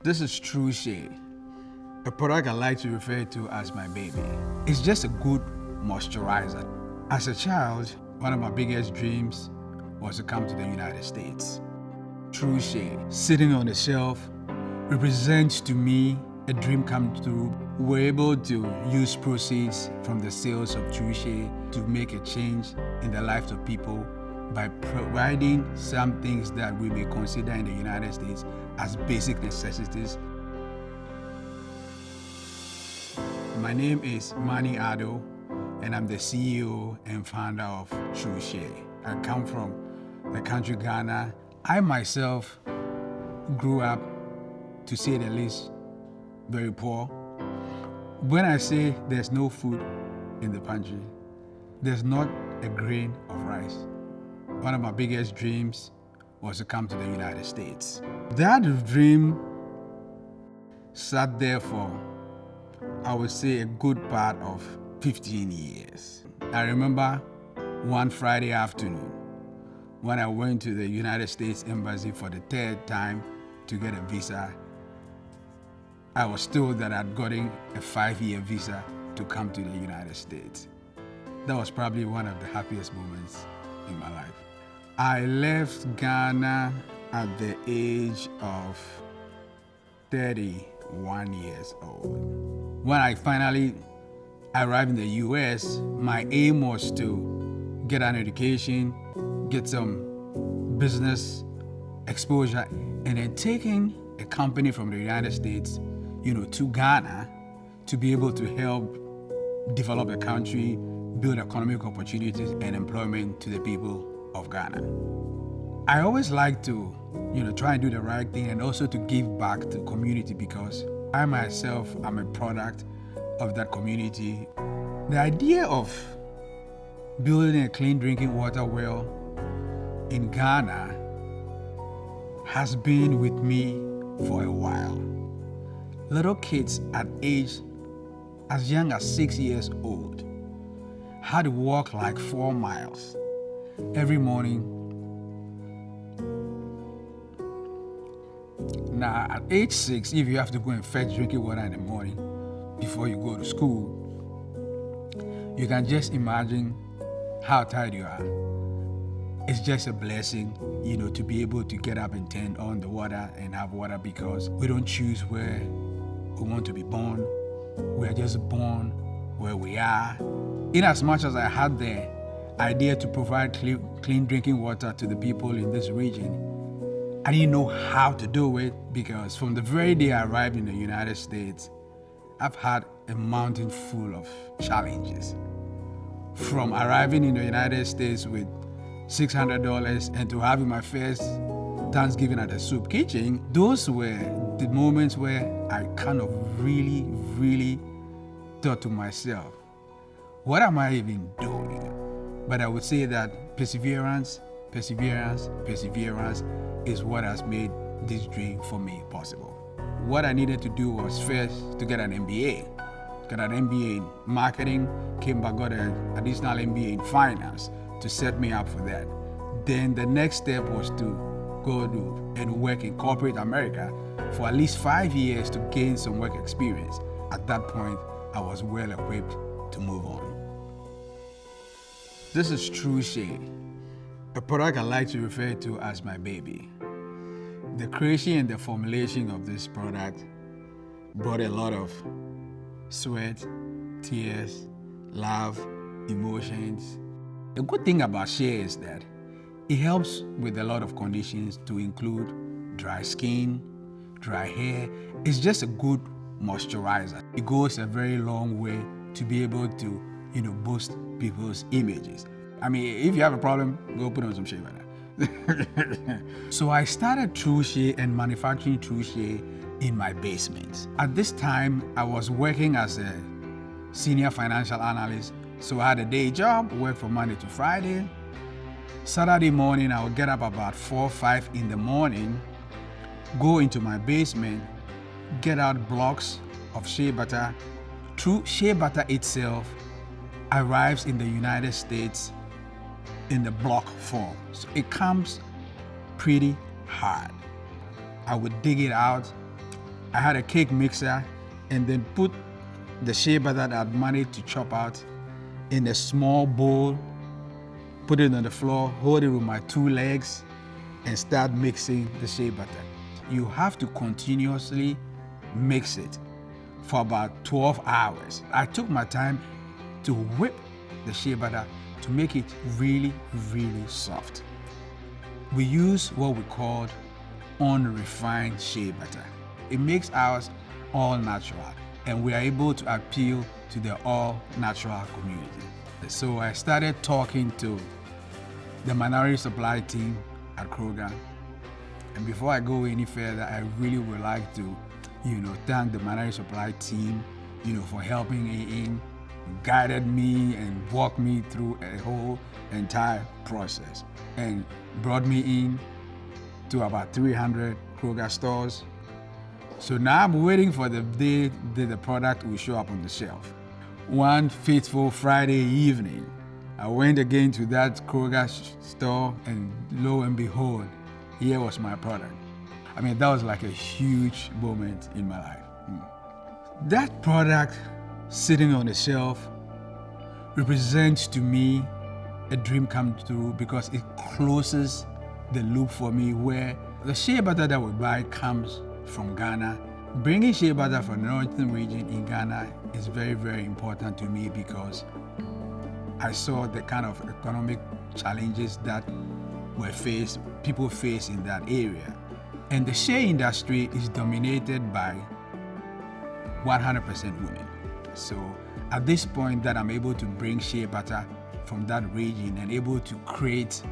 This is True Shea, a product I like to refer to as my baby. It's just a good moisturizer. As a child, one of my biggest dreams was to come to the United States. True Shea, sitting on the shelf, represents to me a dream come true. We're able to use proceeds from the sales of True Shea to make a change in the lives of people by providing some things that we may consider in the United States as basic necessities. My name is Manny Addo, and I'm the CEO and founder of True Shea. I come from the country Ghana. I myself grew up, to say the least, very poor. When I say there's no food in the pantry, there's not a grain of rice. One of my biggest dreams was to come to the United States. That dream sat there for, I would say, a good part of 15 years. I remember one Friday afternoon when I went to the United States Embassy for the third time to get a visa. I was told that I'd gotten a 5-year visa to come to the United States. That was probably one of the happiest moments in my life. I left Ghana at the age of 31 years old. When I finally arrived in the US, my aim was to get an education, get some business exposure, and then taking a company from the United States, to Ghana to be able to help develop a country, build economic opportunities and employment to the people of Ghana. I always like to, try and do the right thing and also to give back to the community because I myself am a product of that community. The idea of building a clean drinking water well in Ghana has been with me for a while. Little kids at age as young as 6 years old had to walk like 4 miles every morning. Now, at age 6, if you have to go and fetch drinking water in the morning before you go to school, you can just imagine how tired you are. It's just a blessing, to be able to get up and turn on the water and have water because we don't choose where we want to be born. We are just born where we are. In as much as I had the idea to provide clean drinking water to the people in this region, I didn't know how to do it because from the very day I arrived in the United States, I've had a mountain full of challenges. From arriving in the United States with $600 and to having my first Thanksgiving at the soup kitchen, those were the moments where I kind of really, really thought to myself, what am I even doing? But I would say that perseverance is what has made this dream for me possible. What I needed to do was first to get an MBA. Got an MBA in marketing, came back, got an additional MBA in finance to set me up for that. Then the next step was to go to and work in corporate America for at least 5 years to gain some work experience. At that point, I was well equipped to move on. This is True Shea, a product I like to refer to as my baby. The creation and the formulation of this product brought a lot of sweat, tears, love, emotions. The good thing about Shea is that it helps with a lot of conditions to include dry skin, dry hair. It's just a good moisturizer. It goes a very long way to be able to, boost people's images. I mean, if you have a problem, go put on some shea butter. So I started True Shea and manufacturing True Shea in my basement. At this time, I was working as a senior financial analyst. So I had a day job, worked from Monday to Friday. Saturday morning, I would get up about 4 or 5 in the morning, go into my basement, get out blocks of shea butter. True Shea butter itself arrives in the United States in the block form. So it comes pretty hard. I would dig it out, I had a cake mixer and then put the shea butter that I'd managed to chop out in a small bowl, put it on the floor, hold it with my 2 legs, and start mixing the shea butter. You have to continuously mix it for about 12 hours. I took my time to whip the shea butter to make it really, really soft. We use what we call unrefined shea butter. It makes ours all natural, and we are able to appeal to the all natural community. So I started talking to the minority supply team at Kroger. And before I go any further, I really would like to, thank the minority supply team, for helping me guided me and walked me through a whole entire process and brought me in to about 300 Kroger stores. So now I'm waiting for the day that the product will show up on the shelf. One fateful Friday evening, I went again to that Kroger store, and lo and behold, here was my product. That was like a huge moment in my life. That product sitting on the shelf represents to me a dream come true, because it closes the loop for me where the shea butter that we buy comes from Ghana. Bringing shea butter from the northern region in Ghana is very, very important to me, because I saw the kind of economic challenges that people face in that area. And the shea industry is dominated by 100% women. So at this point that I'm able to bring shea butter from that region and able to create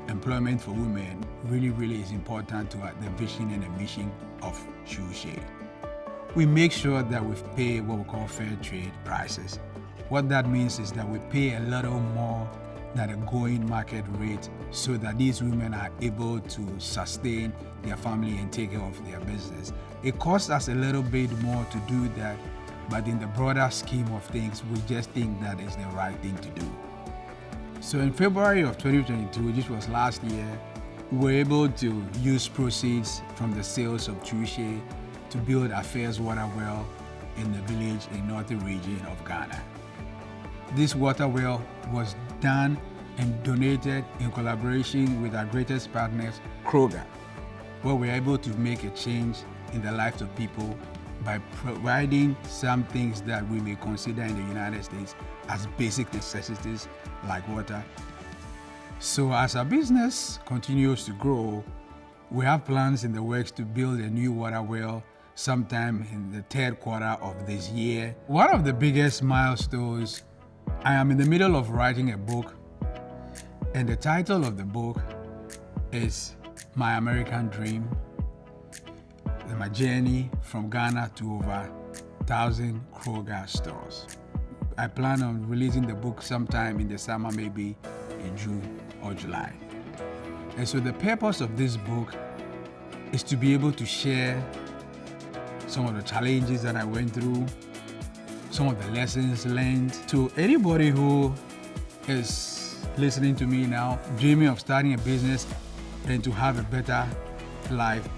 employment for women really, really is important to the vision and the mission of True Shea. We make sure that we pay what we call fair trade prices. What that means is that we pay a little more than a going market rate so that these women are able to sustain their family and take care of their business. It costs us a little bit more to do that, but in the broader scheme of things, we just think that is the right thing to do. So in February of 2022, which was last year, we were able to use proceeds from the sales of True Shea to build our first water well in the village in northern region of Ghana. This water well was done and donated in collaboration with our greatest partners, Kroger, where we were able to make a change in the lives of people by providing some things that we may consider in the United States as basic necessities like water. So as our business continues to grow, we have plans in the works to build a new water well sometime in the 3rd quarter of this year. One of the biggest milestones, I am in the middle of writing a book, and the title of the book is My American Dream, my journey from Ghana to over 1,000 Kroger stores. I plan on releasing the book sometime in the summer, maybe in June or July. And so the purpose of this book is to be able to share some of the challenges that I went through, some of the lessons learned. To anybody who is listening to me now, dreaming of starting a business and to have a better life,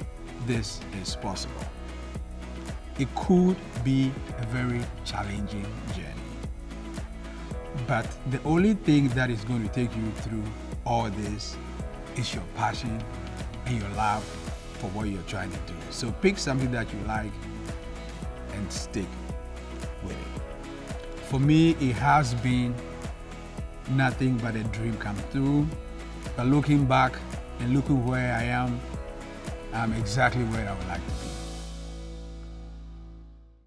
this is possible. It could be a very challenging journey, but the only thing that is going to take you through all this is your passion and your love for what you're trying to do. So pick something that you like and stick with it. For me, it has been nothing but a dream come true. But looking back and looking where I am, I'm exactly where I would like to be.